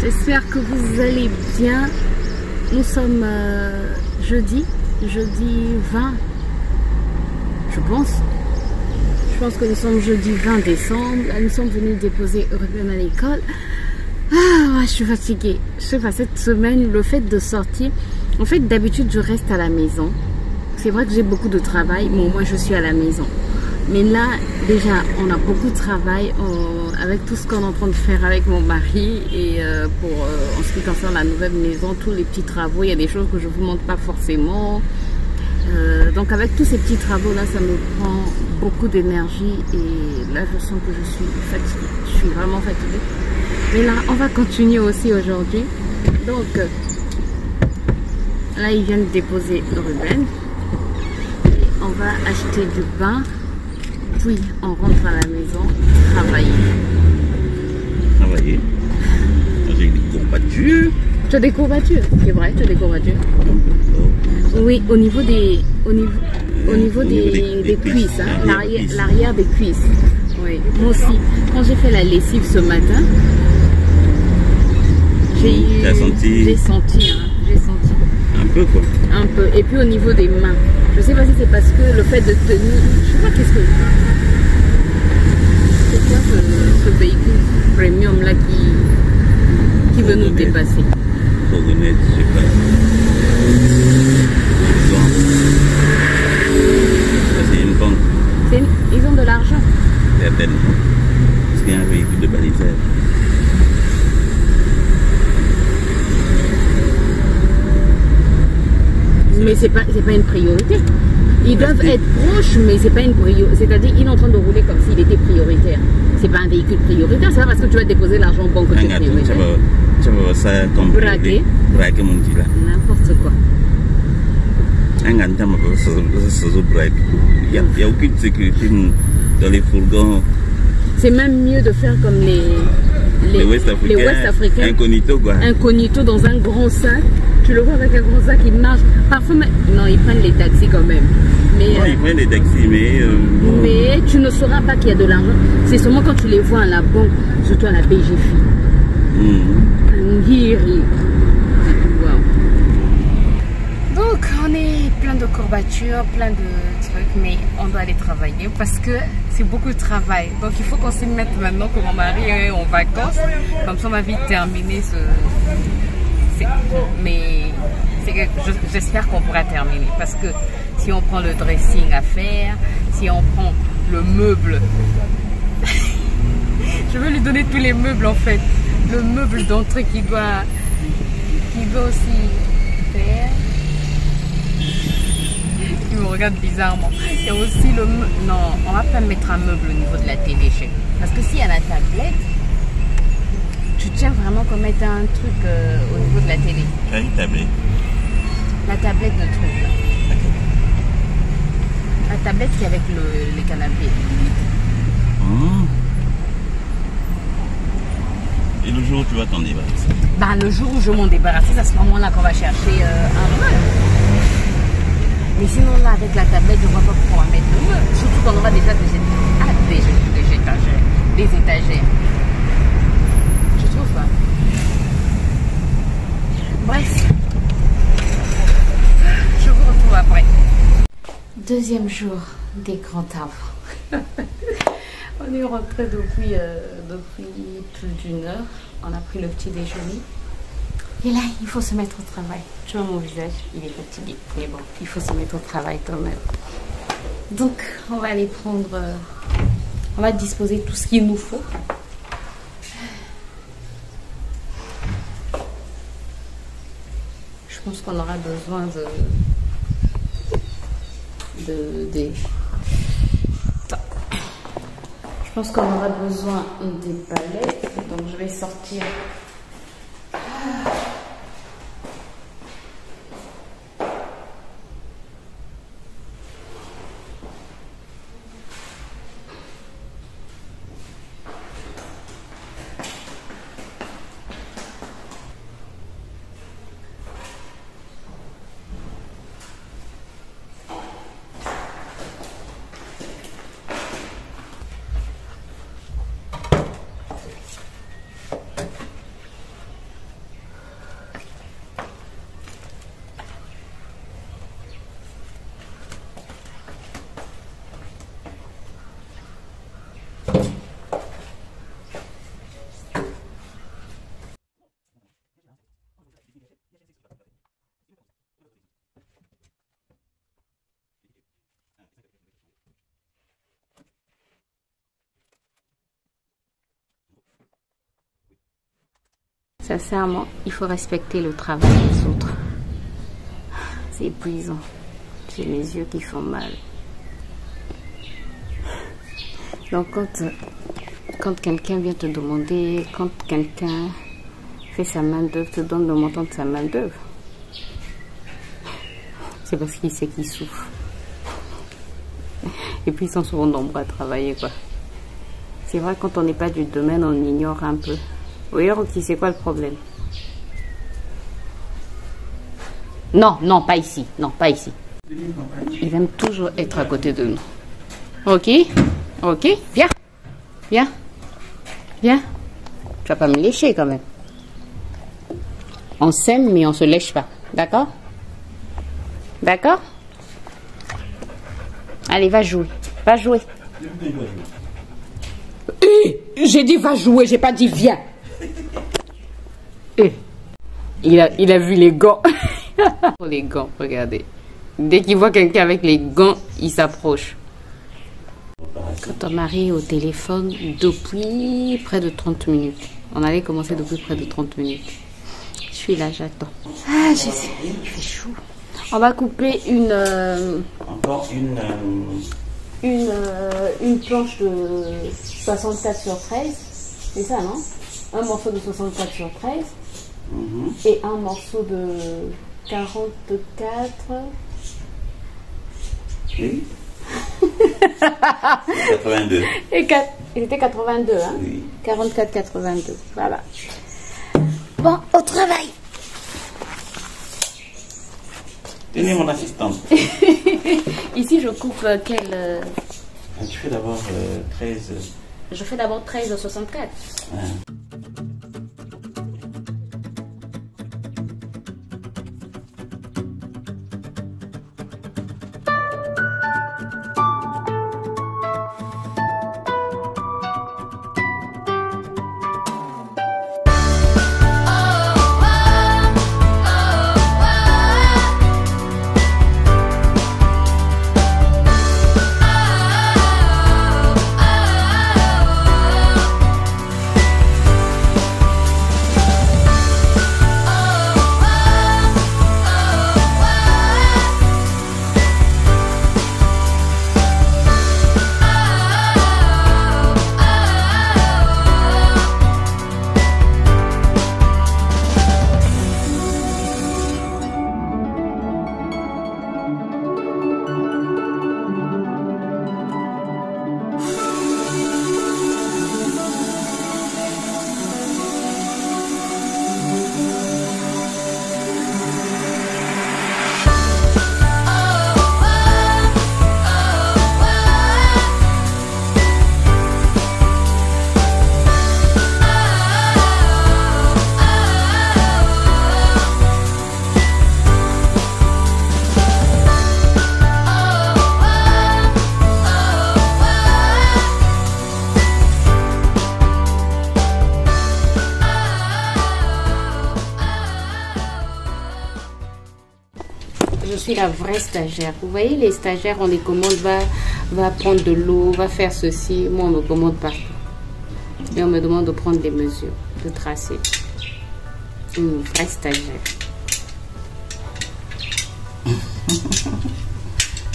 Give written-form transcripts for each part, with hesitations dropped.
J'espère que vous allez bien. Nous sommes jeudi 20, je pense que nous sommes jeudi 20 décembre. Là, nous sommes venus déposer Ruben à l'école. Ah, je suis fatiguée. Je sais pas, cette semaine, le fait de sortir, en fait, d'habitude, je reste à la maison. C'est vrai que j'ai beaucoup de travail, mais au moins, je suis à la maison. Mais là, déjà, on a beaucoup de travail avec tout ce qu'on est en train de faire avec mon mari. Et en ce qui concerne la nouvelle maison, tous les petits travaux, il y a des choses que je ne vous montre pas forcément. Donc avec tous ces petits travaux là, ça me prend beaucoup d'énergie. Et là, je sens que je suis fatiguée. Je suis vraiment fatiguée. Mais là, on va continuer aussi aujourd'hui. Donc, là, ils viennent déposer Ruben. Et on va acheter du pain. Puis on rentre à la maison, travailler. Travailler. J'ai des courbatures. Tu as des courbatures? C'est vrai, tu as des courbatures? Oui, au niveau des cuisses, hein, l'arrière des cuisses. Oui, moi aussi. Quand j'ai fait la lessive ce matin, j'ai senti. Un peu quoi. Un peu. Et puis au niveau des mains. Je sais pas si c'est parce que le fait de tenir. Je sais pas qu'est-ce que. C'est quoi ce véhicule premium là qui veut nous dépasser? Fourgonnette, je sais pas. C'est une banque. Ils ont de l'argent. C'est à peine. C'est un véhicule de balisage. Mais c'est pas une priorité. Ils doivent être proches, mais c'est pas une priorité. C'est-à-dire, il est en train de rouler comme s'il était prioritaire. C'est pas un véhicule prioritaire, c'est pas parce que tu vas déposer l'argent en banque que tu es prioritaire. Ça comme braquer mon dit là. N'importe quoi. Il n'y a aucune sécurité dans les fourgons. C'est même mieux de faire comme les West Africains. Incognito quoi. Incognito dans un grand sac. Tu le vois avec un grand sac, il marche. Parfois, non, ils prennent les taxis quand même. Mais, non, ils prennent les taxis, mais tu ne sauras pas qu'il y a de l'argent. C'est seulement quand tu les vois à la banque, surtout à la BGF. Wow. Donc, on est plein de courbatures, plein de trucs, mais on doit aller travailler parce que c'est beaucoup de travail. Donc, il faut qu'on s'y mette maintenant que mon mari est en vacances. Comme ça, on va vite terminer ce... Mais j'espère qu'on pourra terminer parce que si on prend le dressing à faire, si on prend le meuble, je veux lui donner tous les meubles en fait, le meuble d'entrée qu'il doit aussi faire. Il me regarde bizarrement. Il y a aussi le non, on va pas mettre un meuble au niveau de la télé chez nous parce que s'il y a la tablette, tu tiens vraiment comme étant un truc au niveau de la télé. Une tablette. La tablette de truc là. Okay. La tablette qui est avec les canapés. Et le jour où tu vas t'en débarrasser? Bah, le jour où je m'en débarrasse, c'est à ce moment-là qu'on va chercher un meuble. Mais sinon là, avec la tablette, je ne vois pas pourquoi on va mettre le meuble. Surtout qu'on aura déjà des étagères. Bref, je vous retrouve après. Deuxième jour des grands travaux. On est rentré depuis plus d'une heure. On a pris le petit déjeuner. Et là, il faut se mettre au travail. Tu vois mon visage, il est fatigué. Mais bon, il faut se mettre au travail quand même. Donc, on va aller prendre... on va disposer tout ce qu'il nous faut. Je pense qu'on aura besoin Je pense qu'on aura besoin des palettes. Donc je vais sortir. Sincèrement, il faut respecter le travail des autres. C'est épuisant. J'ai les yeux qui font mal. Donc quand quelqu'un vient te demander, quand quelqu'un fait sa main d'œuvre, te donne le montant de sa main d'œuvre, c'est parce qu'il sait qu'il souffre. Et puis ils sont souvent nombreux à travailler, quoi. C'est vrai, quand on n'est pas du domaine, on ignore un peu. Oui, Rocky, c'est quoi le problème? Non, non, pas ici. Non, pas ici. Il aime toujours être à côté de nous. Ok? Ok? Viens. Viens. Viens. Tu vas pas me lécher quand même. On s'aime, mais on se lèche pas. D'accord? D'accord? Allez, va jouer. Va jouer. J'ai dit va jouer, j'ai pas dit viens. Il a vu les gants. Les gants, regardez. Dès qu'il voit quelqu'un avec les gants, il s'approche. Quand ton mari est au téléphone depuis près de 30 minutes. On allait commencer depuis près de 30 minutes. Je suis là, j'attends. Ah, je sais, il fait chaud. On va couper Encore une planche de 64 sur 13. C'est ça, non? Un morceau de 64 sur 13. Et un morceau de 44. Oui. 82. Il était 82, hein? Oui. 44, 82. Voilà. Bon, au travail. Tenez mon assistante. Ici, je coupe quel... Tu fais d'abord 13. Je fais d'abord 13 64. Ouais. Je suis la vraie stagiaire. Vous voyez, les stagiaires, on les commande, va prendre de l'eau, va faire ceci. Moi, on me commande partout. Et on me demande de prendre des mesures, de tracer. Une vraie stagiaire.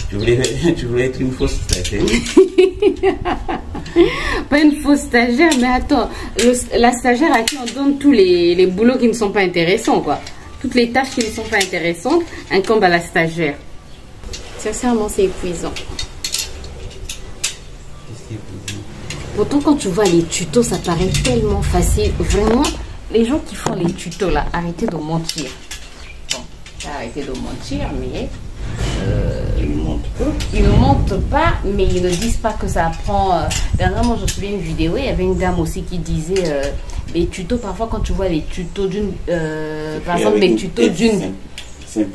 Tu voulais être une fausse stagiaire. Pas une fausse stagiaire, mais attends, la stagiaire à qui on donne tous les boulots qui ne sont pas intéressants, quoi. Toutes les tâches qui ne sont pas intéressantes incombent à la stagiaire. Sincèrement, c'est épuisant. Pourtant, quand tu vois les tutos, ça paraît tellement facile. Vraiment, les gens qui font les tutos, là, arrêtez de mentir. Bon, arrêtez de mentir, mais... Ils ne mentent pas, mais ils ne disent pas que ça prend... Dernièrement, je me souviens d'une vidéo, il y avait une dame aussi qui disait... les tutos, parfois, quand tu vois les tutos d'une... par exemple, les tutos d'une...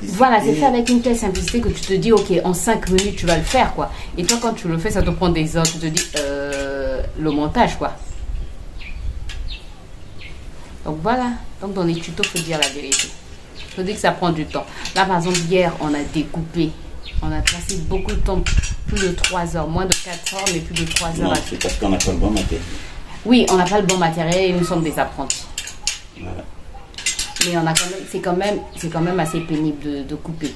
Voilà, c'est fait avec une telle simplicité que tu te dis, ok, en 5 minutes, tu vas le faire, quoi. Et toi, quand tu le fais, ça te prend des heures. Tu te dis, le montage, quoi. Donc, voilà. Donc, dans les tutos, il faut dire la vérité. Il faut dire que ça prend du temps. Là, par exemple, hier, on a découpé. On a passé beaucoup de temps, plus de 3 heures, moins de 4 heures, mais plus de 3 heures. Non, c'est parce qu'on n'a pas le bon matériel. Oui, on n'a pas le bon matériel et nous sommes des apprentis. Voilà. Mais on a c'est quand même assez pénible de couper.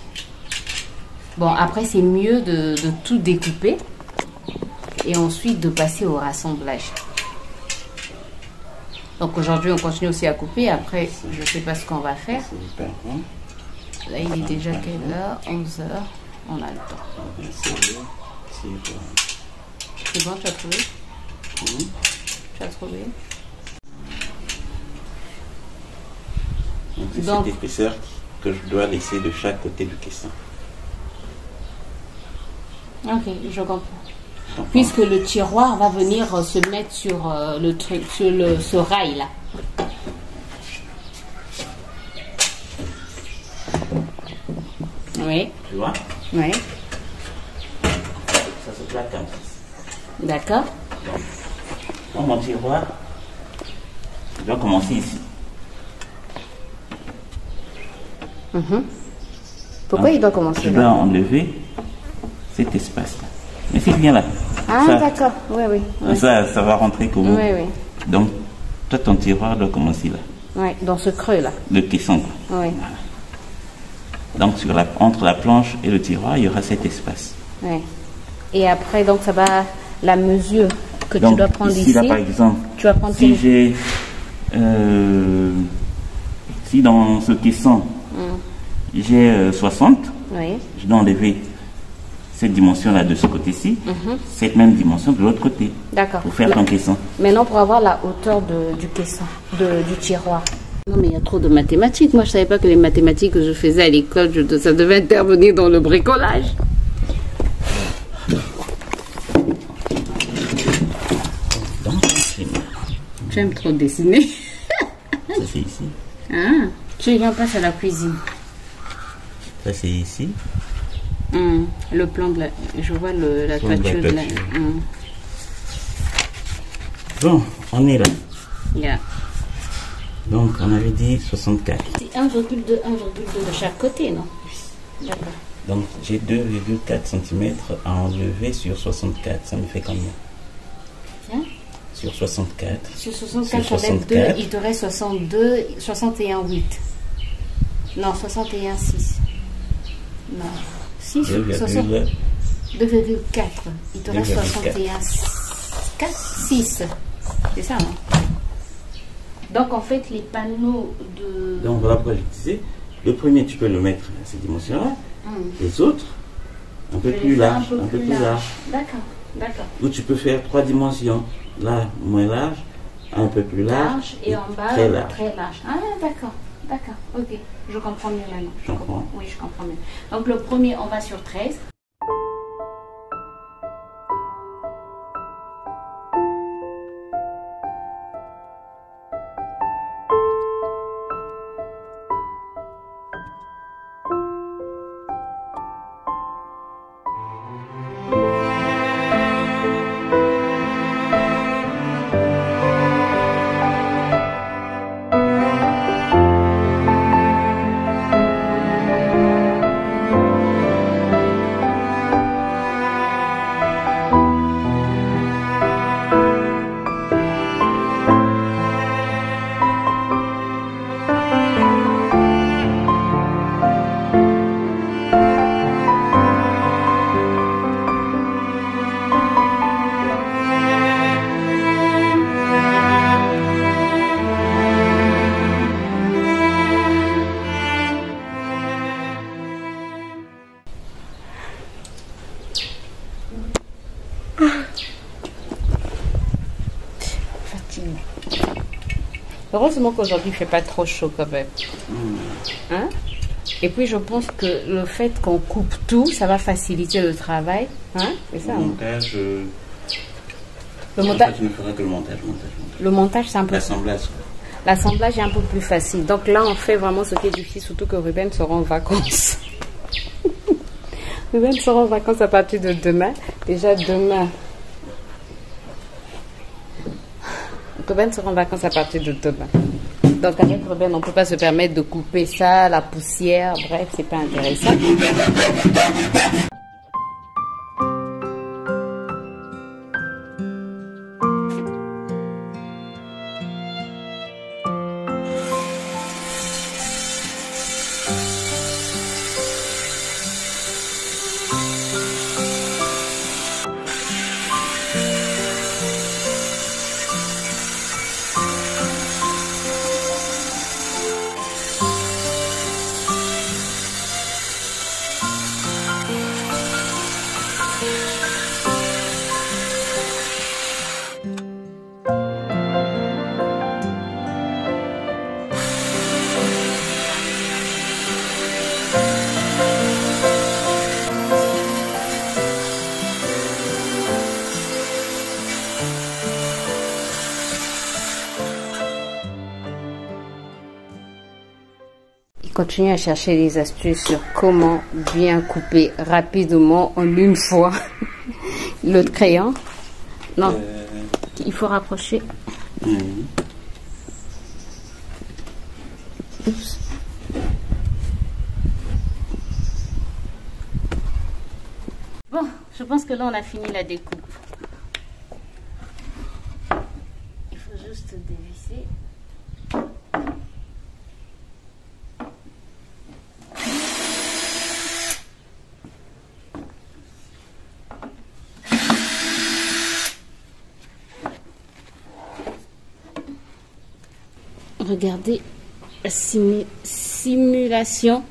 Bon, après, c'est mieux de tout découper et ensuite de passer au rassemblage. Donc aujourd'hui, on continue aussi à couper. Après, je ne sais pas ce qu'on va faire. Là, il est déjà quelle heure? 11 heures. On a le temps. C'est bon, tu as trouvé? Tu as trouvé? C'est cette épaisseur que je dois laisser de chaque côté du caisson. Ok, je comprends. Puisque le tiroir va venir se mettre sur le truc, sur ce rail là. Oui. Tu vois? Oui. Ça se place comme ça. D'accord. Donc, mon tiroir, je dois commencer ici. Pourquoi il doit commencer Je là? dois enlever cet espace-là. Mais c'est bien là. Ah, d'accord. Oui, oui. Ça va rentrer comme Oui, oui. Donc, toi, ton tiroir doit commencer là. Oui, dans ce creux là. Le caisson. Oui. Donc, entre la planche et le tiroir, il y aura cet espace. Oui. Et après, donc, ça va la mesure que Donc, tu dois prendre ici. ici. Là, par exemple, tu vas prendre si j'ai... si dans ce caisson, j'ai 60, oui. je dois enlever cette dimension-là de ce côté-ci, cette même dimension de l'autre côté. D'accord. Pour faire ton caisson. Maintenant, pour avoir la hauteur du caisson, du tiroir. Non, mais il y a trop de mathématiques. Moi, je ne savais pas que les mathématiques que je faisais à l'école, ça devait intervenir dans le bricolage. J'aime trop dessiner. Ça, c'est ici. Ah, tu viens passer à la cuisine. Ça, c'est ici. Le plan de la... Je vois la toiture de la... Bon, on est là. Yeah. Donc, on avait dit 64. C'est 1,2 de chaque côté, non? D'accord. Donc, j'ai 2,4 cm à enlever sur 64. Ça me fait combien? Hein? Sur 64. Sur 64, ça fait 2, il te reste 61,8. Non, 61,6. Non. 6, 2,4. Il te reste 61,6. C'est ça, non? Donc, en fait, les panneaux de... Donc, voilà pourquoi je disais, le premier, tu peux le mettre à cette dimension-là. Les autres, un peu plus large. Un peu plus large. D'accord, d'accord. Ou tu peux faire 3 dimensions. Là, moins large, un peu plus large. Et en bas, très large. Très large. Ah, d'accord, d'accord. Ok, je comprends mieux maintenant. Je comprends. Oui, je comprends mieux. Donc, le premier, on va sur 13. Heureusement qu'aujourd'hui il ne fait pas trop chaud quand même. Hein? Et puis je pense que le fait qu'on coupe tout, ça va faciliter le travail. Hein? C'est ça. Le montage. Le montage. Tu ne feras que le montage. Le montage, c'est un peu. L'assemblage. L'assemblage est un peu plus facile. Donc là, on fait vraiment ce qui est difficile, surtout que Ruben sera en vacances. Ruben sera en vacances à partir de demain. Déjà demain. Ruben sera en vacances à partir de demain. Donc avec Ruben, on ne peut pas se permettre de couper ça, la poussière, bref, c'est pas intéressant. Continuez à chercher des astuces sur comment bien couper rapidement en une fois. L'autre crayon. Non, il faut rapprocher. Oups. Bon, je pense que là on a fini la découpe. Il faut juste dévisser. Regardez la simulation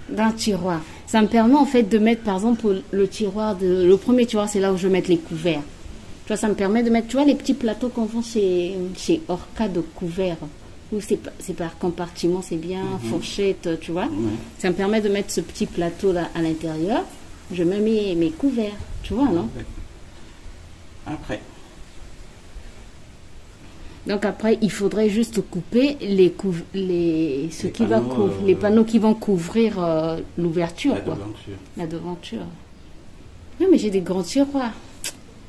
d'un tiroir. Ça me permet en fait de mettre par exemple le tiroir le premier tiroir, c'est là où je vais mettre les couverts. Tu vois, ça me permet de mettre, tu vois, les petits plateaux qu'on vend chez Orca de couverts où c'est par compartiment, c'est bien, fourchette, tu vois. Ça me permet de mettre ce petit plateau là à l'intérieur. Je mets mes couverts, tu vois, non? Après. Donc après, il faudrait juste couper les panneaux qui vont couvrir l'ouverture. La devanture. Non, mais j'ai des grands tiroirs.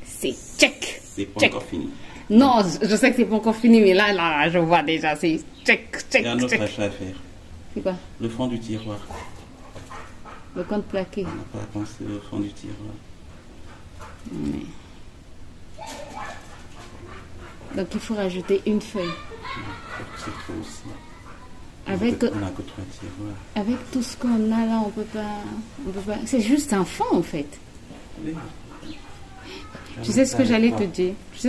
C'est check. C'est pas encore fini. Non, je sais que c'est pas encore fini, mais là, je vois déjà, c'est check. Il y a un autre achat à faire. C'est quoi? Le fond du tiroir. Le compte plaqué. On n'a pas pensé au fond du tiroir. Mais... Donc il faut rajouter une feuille. C'est trop aussi. Avec, on a que 3 tiroirs. Avec tout ce qu'on a là, on peut pas. C'est juste un fond en fait. Oui. Tu sais ce que j'allais te dire. Oui.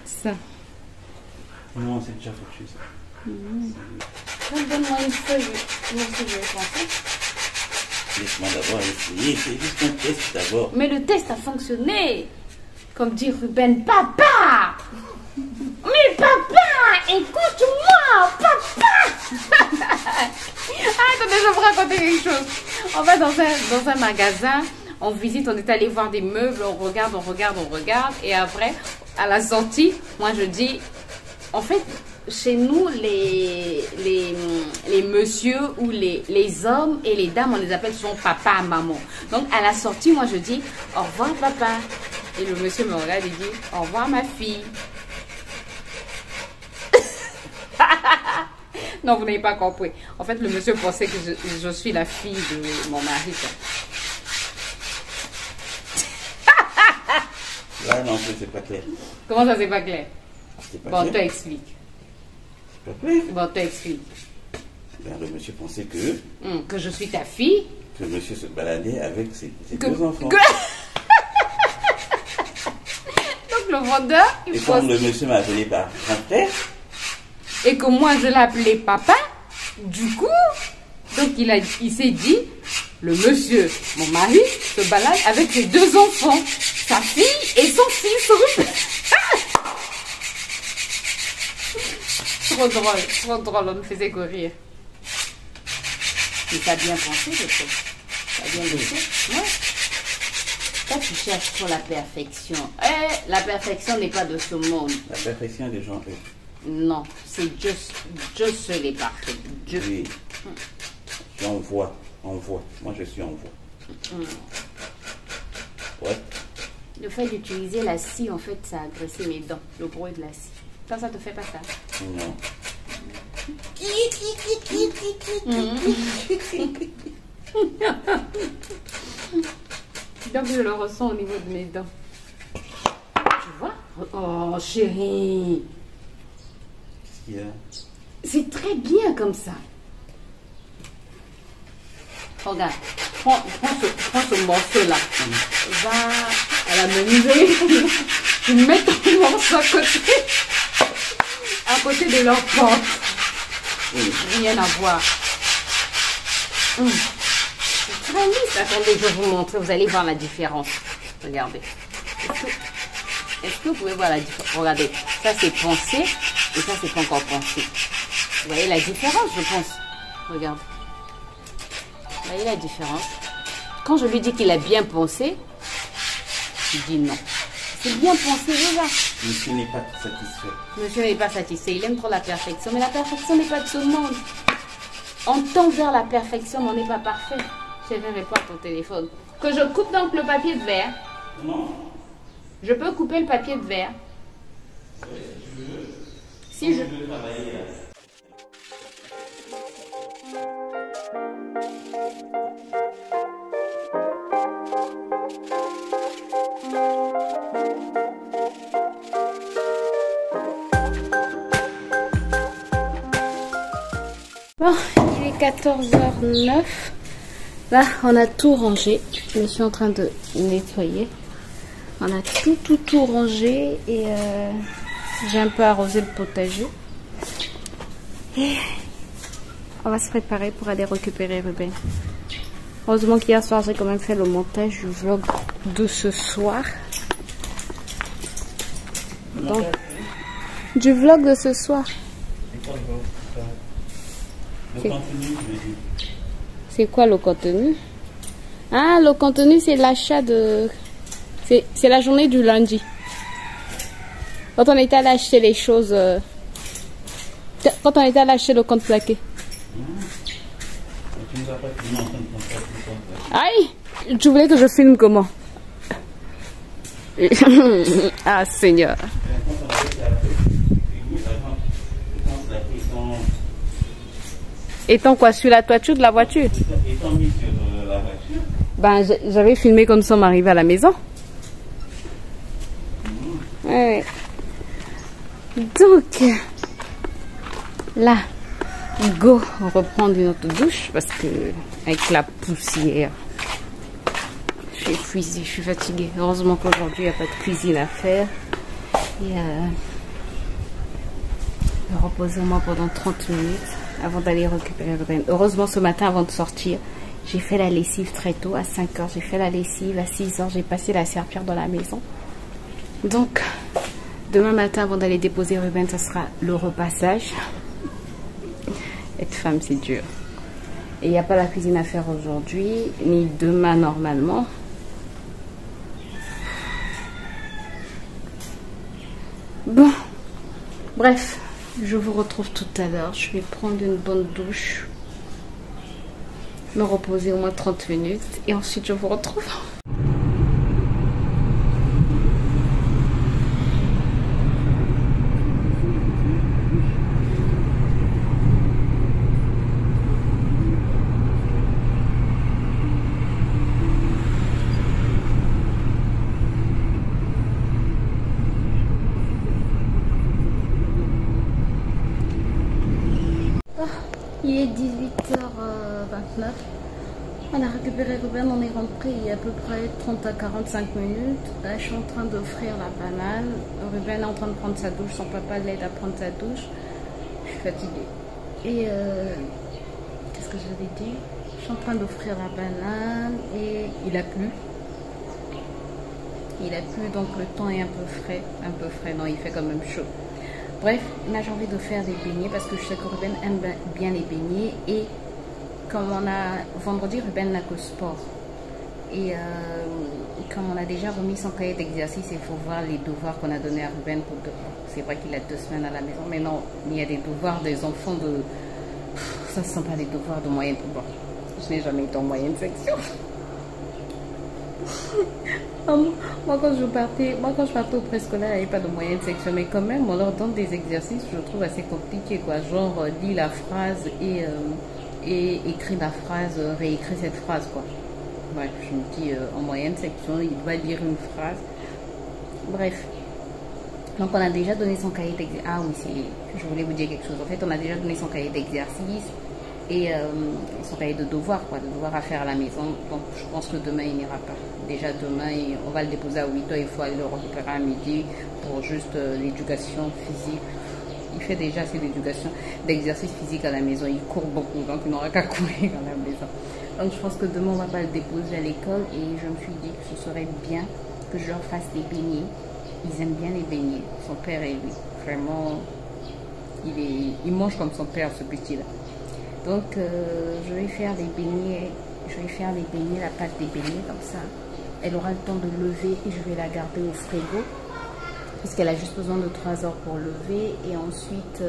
Ça. Non, c'est déjà foutu ça. Donne-moi une feuille. Moi aussi je vais penser. Laisse-moi d'abord essayer. C'est juste un test d'abord. Mais le test a fonctionné. Comme dit Ruben, papa! Mais papa! Écoute-moi! Papa! Attendez, je vais vous raconter quelque chose. On va dans un magasin, on visite, on est allé voir des meubles, on regarde. Et après, à la sortie, moi je dis, en fait, chez nous, les messieurs ou les hommes et les dames, on les appelle souvent papa, maman. Donc à la sortie, moi je dis, au revoir papa. Et le monsieur me regarde et dit, au revoir ma fille. Non, vous n'avez pas compris. En fait, le monsieur pensait que je suis la fille de mon mari. Là, non, c'est pas clair. Comment ça, c'est pas clair? Bon, clair. t'explique. C'est pas clair. Bon, t'explique. Ben, le monsieur pensait que je suis ta fille. Que le monsieur se baladait avec ses deux enfants. Le vendeur, et comme le monsieur m'a appelé par grand frère, et que moi je l'appelais papa, du coup, donc il s'est dit, le monsieur, mon mari, se balade avec ses deux enfants, sa fille et son fils. Trop drôle, on me faisait courir. Mais t'as bien pensé, je trouve. T'as bien pensé, ouais. Toi, tu cherches pour la perfection. La perfection n'est pas de ce monde. La perfection des gens, non, c'est Dieu seul est parfait. Dieu. Oui. On voit. Moi, je suis en voie. Ouais. Le fait d'utiliser la scie, en fait, ça a agressé mes dents. Le bruit de la scie. Ça te fait pas ça? Non. Donc je le ressens au niveau de mes dents. Tu vois? Oh chérie. Qu'est-ce qu'il y a? C'est très bien comme ça. Regarde, prends ce morceau-là. Va à la menuiserie. Tu mets ton morceau à côté de leur porte. Rien à voir. C'est très lisse. Attendez, je vais vous montrer. Vous allez voir la différence. Regardez. Est-ce que vous pouvez voir la différence? Regardez. Ça, c'est pensé. Et ça, c'est pas encore pensé. Vous voyez la différence, je pense. Regardez. Vous voyez la différence? Quand je lui dis qu'il a bien pensé, il dit non. C'est bien pensé, regarde. Monsieur n'est pas satisfait. Monsieur n'est pas satisfait. Il aime trop la perfection. Mais la perfection n'est pas de ce monde. On tend vers la perfection, mais on n'est pas parfait. Je vais répondre à ton téléphone. Que je coupe donc le papier de verre. Non. Je peux couper le papier de verre. Oui, si tu veux. Si je veux travailler là. Bon, il est 14h09. Là, on a tout rangé. Je suis en train de nettoyer. On a tout rangé et j'ai un peu arrosé le potager. Et on va se préparer pour aller récupérer Ruben. Heureusement qu'hier soir, j'ai quand même fait le montage du vlog de ce soir. Donc, du vlog de ce soir. Le contenu, je veux dire. C'est quoi le contenu? Ah, le contenu, c'est l'achat de... C'est la journée du lundi. Quand on était allé acheter les choses... Quand on était allé acheter le compte plaqué. Tu nous as pas filmé en train de compter le compte plaqué. Aïe! Tu voulais que je filme comment? Ah, Seigneur. Étant quoi, sur la toiture de la voiture? Étant mis sur la voiture. Ben, j'avais filmé comme ça, on m'arrivait à la maison. Ouais. Donc, là, go reprendre une autre douche parce que, avec la poussière, je suis épuisée, je suis fatiguée. Heureusement qu'aujourd'hui, il n'y a pas de cuisine à faire. Et reposer au moins pendant 30 minutes avant d'aller récupérer Ruben. Heureusement, ce matin, avant de sortir, j'ai fait la lessive très tôt, à 5 h. J'ai fait la lessive, à 6 h, j'ai passé la serpillère dans la maison. Donc, demain matin, avant d'aller déposer Ruben, ça sera le repassage. Être femme, c'est dur. Et il n'y a pas la cuisine à faire aujourd'hui, ni demain normalement. Bon, bref. Je vous retrouve tout à l'heure. Je vais prendre une bonne douche, me reposer au moins 30 minutes et ensuite je vous retrouve. Il est 18h29. On a récupéré Ruben, on est rentré il y a à peu près 30 à 45 minutes. Là, je suis en train d'offrir la banane. Ruben est en train de prendre sa douche. Son papa l'aide à prendre sa douche. Je suis fatiguée. Et qu'est-ce que j'avais dit? Je suis en train d'offrir la banane et il a plu. Il a plu, donc le temps est un peu frais. Un peu frais, non, il fait quand même chaud. Bref, là j'ai envie de faire des beignets parce que je sais que Ruben aime bien les beignets. Et comme on a vendredi, Ruben n'a que sport. Et comme on a déjà remis son cahier d'exercice, il faut voir les devoirs qu'on a donnés à Ruben. C'est vrai qu'il a 2 semaines à la maison, mais non, il y a des devoirs des enfants de... Ça ne sont pas des devoirs de moyenne. Bon, je n'ai jamais été en moyenne section. Moi quand je partais au préscolaire, il n'y avait pas de moyenne section, mais quand même on leur donne des exercices, je trouve assez compliqués, quoi. Genre lis la phrase et écris la phrase, réécris cette phrase, quoi. Bref, je me dis en moyenne section, il doit lire une phrase. Bref. Donc on a déjà donné son cahier d'exercice. Ah oui, je voulais vous dire quelque chose. En fait, on a déjà donné son cahier d'exercice et son cahier de devoirs, quoi, de devoirs à faire à la maison. Donc je pense que demain il n'ira pas. Déjà demain, on va le déposer à 8 h, il faut aller le récupérer à midi pour juste l'éducation physique. Il fait déjà ses éducations d'exercice physique à la maison. Il court beaucoup, donc il n'aura qu'à courir à la maison. Donc je pense que demain on va pas le déposer à l'école et je me suis dit que ce serait bien que je leur fasse des beignets. Ils aiment bien les beignets, son père et lui. Vraiment, il mange comme son père, ce petit-là. Donc, je vais faire des beignets, la pâte des beignets, comme ça. Elle aura le temps de lever et je vais la garder au frigo. Parce qu'elle a juste besoin de 3 heures pour lever. Et ensuite,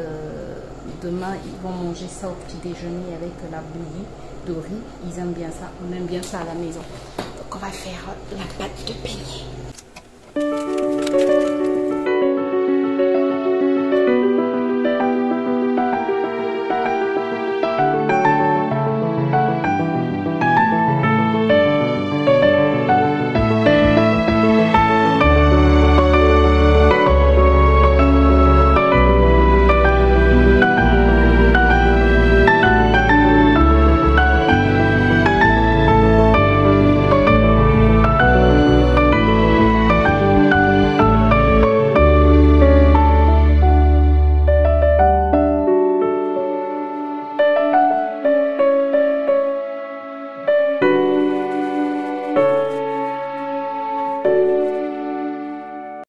demain, ils vont manger ça au petit déjeuner avec la bouillie de riz. Ils aiment bien ça. On aime bien ça à la maison. Donc, on va faire la pâte de beignet.